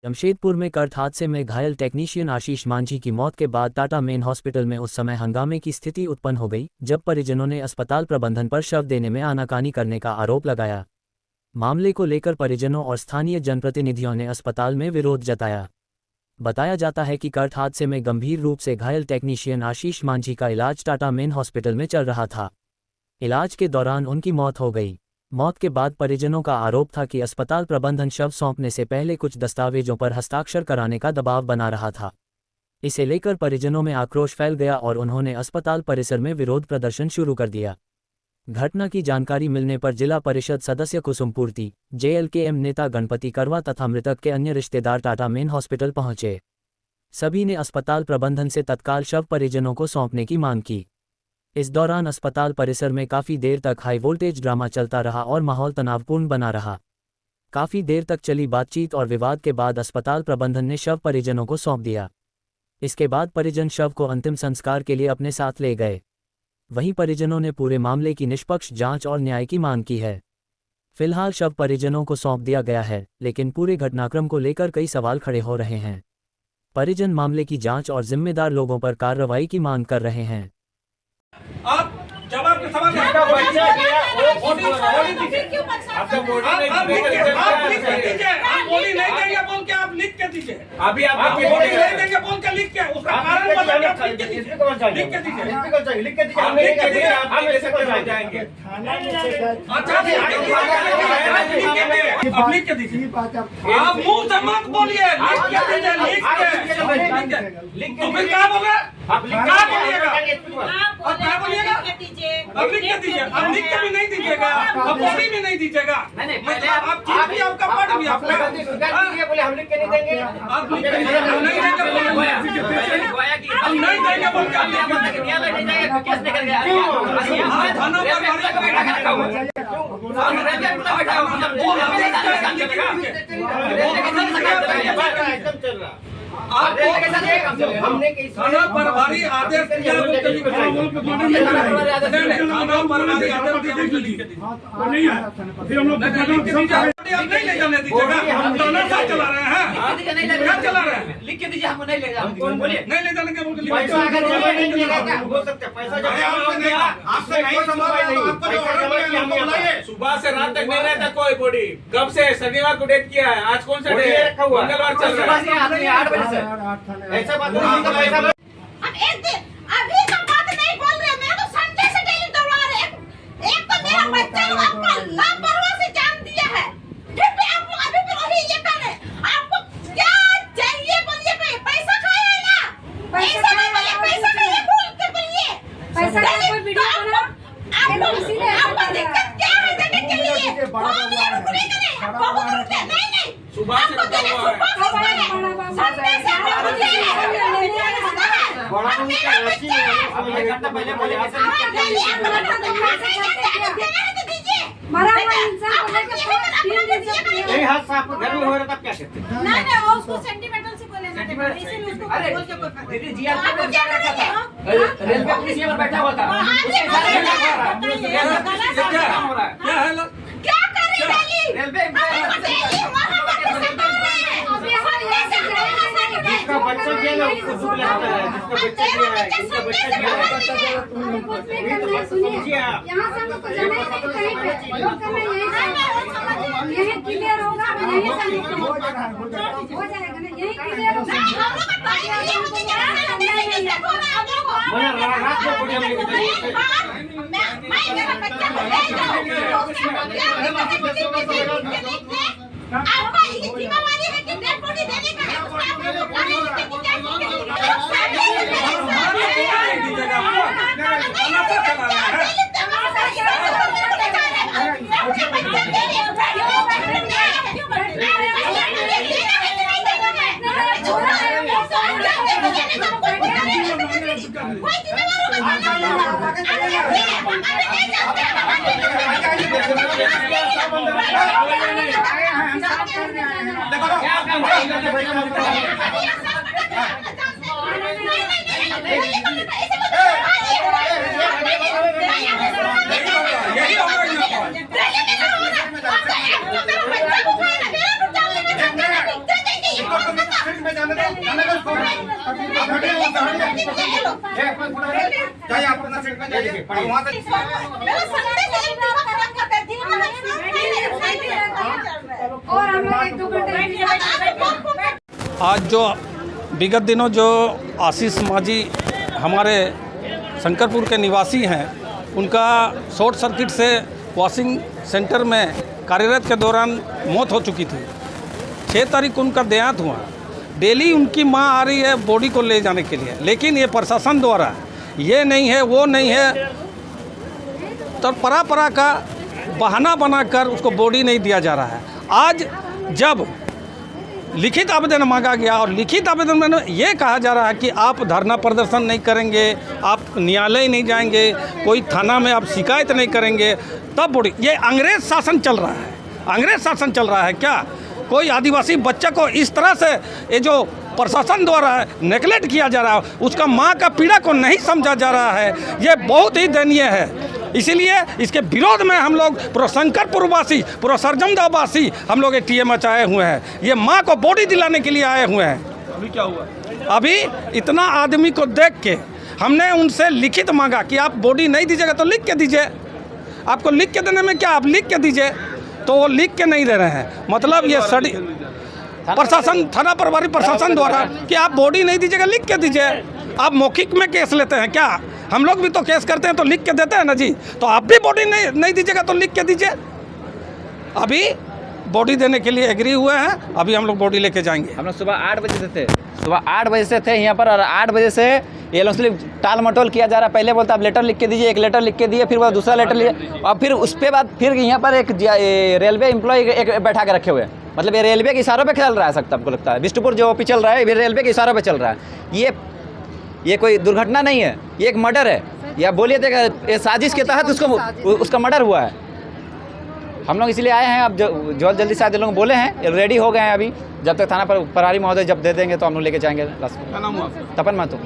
जमशेदपुर में कर्ट हादसे में घायल टेक्नीशियन आशीष मांझी की मौत के बाद टाटा मेन हॉस्पिटल में उस समय हंगामे की स्थिति उत्पन्न हो गई जब परिजनों ने अस्पताल प्रबंधन पर शव देने में आनाकानी करने का आरोप लगाया। मामले को लेकर परिजनों और स्थानीय जनप्रतिनिधियों ने अस्पताल में विरोध जताया। बताया जाता है कि कर्ट हादसे में गंभीर रूप से घायल टेक्नीशियन आशीष मांझी का इलाज टाटा मेन हॉस्पिटल में चल रहा था। इलाज के दौरान उनकी मौत हो गई। मौत के बाद परिजनों का आरोप था कि अस्पताल प्रबंधन शव सौंपने से पहले कुछ दस्तावेजों पर हस्ताक्षर कराने का दबाव बना रहा था। इसे लेकर परिजनों में आक्रोश फैल गया और उन्होंने अस्पताल परिसर में विरोध प्रदर्शन शुरू कर दिया। घटना की जानकारी मिलने पर जिला परिषद सदस्य कुसुमपूर्ति, JLKM नेता गणपति करवा तथा मृतक के अन्य रिश्तेदार टाटा मेन हॉस्पिटल पहुंचे। सभी ने अस्पताल प्रबंधन से तत्काल शव परिजनों को सौंपने की मांग की। इस दौरान अस्पताल परिसर में काफ़ी देर तक हाई वोल्टेज ड्रामा चलता रहा और माहौल तनावपूर्ण बना रहा। काफ़ी देर तक चली बातचीत और विवाद के बाद अस्पताल प्रबंधन ने शव परिजनों को सौंप दिया। इसके बाद परिजन शव को अंतिम संस्कार के लिए अपने साथ ले गए। वहीं परिजनों ने पूरे मामले की निष्पक्ष जांच और न्याय की मांग की है। फिलहाल शव परिजनों को सौंप दिया गया है, लेकिन पूरे घटनाक्रम को लेकर कई सवाल खड़े हो रहे हैं। परिजन मामले की जांच और जिम्मेदार लोगों पर कार्रवाई की मांग कर रहे हैं। आप जवाब के सवाल आपका बच्चा गया वो बॉडी दीजिए। आपका बॉडी आप लिख के दीजिए। आप बॉडी नहीं देंगे बोल के आप लिख के दीजिए। अभी आप बॉडी नहीं देंगे बोल के लिख के उसका कारण बता के आप लिख के दीजिए। लिख के दीजिए। लिख के दीजिए। आप लिख के दीजिए। आप ले सकते हो जाएंगे। अच्छा आप लिख के दीजिए। आप मुंह से मत बोलिए। लिख के दीजिए। लिख के तो फिर क्या बोल रहे हैं? आप क्या बोलिएगा? आप क्या बोलिएगा? अब लिख के दीजिए। अब लिख के भी नहीं दीजिएगा। अब बॉडी भी नहीं दीजिएगा। मतलब आप चीज भी आपका पढ़ भी आपका बोले हम लिख के नहीं देंगे। आप लिख के दीजिए। हम नहीं देंगे बोल हम नहीं देंगे बोल के आप थाना थाना प्रभारी आदेश दिया थाना प्रभारी आदेश नहीं ले जाने दीजिएगा। हम थाना साथ चला रहे हैं। क्या चला रहे हैं? लिख के दीजिए, हमको नहीं ले जाओ। नहीं ले जाने के बोल के आपसे नहीं सुबह से रात तक नहीं रहता कोई बॉडी। कब से? शनिवार को डेट किया है। आज कौन सा डे है? मंगलवार चल रहा है। 8 बजे से ऐसा बात नहीं। अब एक दिन अभी का बात नहीं बोल रहे। मैं तो संडे से डेली दौड़ा रहे। एक तो मेरा बच्चा लोग आपको लापरवाही से जान दिया है, फिर भी आप लोग अभी भी वही ये कर रहे हैं। आपको क्या चाहिए बोलिए? पैसा खाए ना? पैसा नहीं बोलिए, पैसा खाइए बोल के बोलिए। पैसा का कोई वीडियो बना आप लोग इसीलिए आपको दिक्कत क्या है देने के लिए? हम यार पूरे करें बहुत रुपए नहीं सुबह से आपको देने संडे से पहले बोले यही हादसा आपको घर में हो रहा था, क्या कहते हैं? नहीं वो उसको सेंटिमेंटल से बोले इसीलिए उसको बोल के कोई दीदी जी आपको क्या करेंगे? रेलवे पुलिस यहाँ पर बैठा हुआ था। क्या है? क्या करें डेली? रेलवे डेली वहाँ पर सता रहे हैं। जिसका बच्चा गया ना उसको दुख लगता है। जिसका बच्चा गया है, जिसका बच्चा गया है। समझिए आप। यहाँ से हमको जाना ही नहीं कहीं पे। लोग करना यही क्लियर होगा। यही से हो जाएगा ना, यही क्लियर होगा। रात में बॉडी हम लेके जाएंगे। आपका ये जिम्मेवारी है कि डेड बॉडी देने का है। उसका आप लोग गाड़ी लेके जाइए आप अपना सीट पे जाइए और वहाँ से मेरा संडे से एक दिमाग खराब करते हैं, दिन भर एक साथ खाई नहीं रहे। और हम लोग 1-2 घंटे आज जो विगत दिनों जो आशीष माझी हमारे शंकरपुर के निवासी हैं, उनका शॉर्ट सर्किट से वॉशिंग सेंटर में कार्यरत के दौरान मौत हो चुकी थी। 6 तारीख को उनका देहांत हुआ। डेली उनकी मां आ रही है बॉडी को ले जाने के लिए, लेकिन ये प्रशासन द्वारा ये नहीं है वो नहीं है तो परा का बहाना बनाकर उसको बॉडी नहीं दिया जा रहा है। आज जब लिखित आवेदन मांगा गया और लिखित आवेदन में ये कहा जा रहा है कि आप धरना प्रदर्शन नहीं करेंगे, आप न्यायालय नहीं जाएंगे, कोई थाना में आप शिकायत नहीं करेंगे, तब बॉडी। ये अंग्रेज शासन चल रहा है, अंग्रेज शासन चल रहा है क्या? कोई आदिवासी बच्चा को इस तरह से ये जो प्रशासन द्वारा नेगलेक्ट किया जा रहा है, उसका माँ का पीड़ा को नहीं समझा जा रहा है, ये बहुत ही दयनीय है। इसीलिए इसके विरोध में हम लोग पूरा शंकरपुरवासी, पूरा सरजमदावासी हम लोग एक TMH आए हुए हैं। ये माँ को बॉडी दिलाने के लिए आए हुए हैं। अभी क्या हुआ? अभी इतना आदमी को देख के हमने उनसे लिखित मांगा कि आप बॉडी नहीं दीजिएगा तो लिख के दीजिए। आपको लिख के देने में क्या, आप लिख के दीजिए, तो वो लिख के नहीं दे रहे हैं। मतलब ये सड़ी प्रशासन, थाना प्रभारी प्रशासन द्वारा कि आप बॉडी नहीं दीजिएगा, लिख के दीजिए। आप मौखिक में केस लेते हैं क्या? हम लोग भी तो केस करते हैं तो लिख के देते हैं ना जी। तो आप भी बॉडी नहीं दीजिएगा तो लिख के दीजिए। अभी बॉडी देने के लिए एग्री हुए हैं, अभी हम लोग बॉडी लेके जाएंगे। हम लोग सुबह 8 बजे से थे, सुबह 8 बजे से थे यहाँ पर, और 8 बजे से ये लोग सिर्फ टाल मटोल किया जा रहा है। पहले बोलता आप लेटर लिख के दीजिए, एक लेटर लिख के दिए, फिर वो दूसरा लेटर लिए, और फिर उस पे बाद फिर यहाँ पर एक रेलवे एम्प्लॉय एक बैठा के रखे हुए हैं। मतलब ये रेलवे के इशारों पे चल रहा है, सकता आपको लगता है। बिष्टुपुर जो OP चल रहा है ये रेलवे के इशारों पे चल रहा है। ये कोई दुर्घटना नहीं है, ये एक मर्डर है। या बोलिए तो ये साजिश के तहत उसका मर्डर हुआ है। हम लोग इसलिए आए हैं। अब जो जल्दी से लोग बोले हैं, रेडी हो गए हैं। अभी जब तक थाना पर प्रभारी महोदय जब दे देंगे तो हम लोग लेके जाएंगे। क्या नाम हुआ? तपन महतो।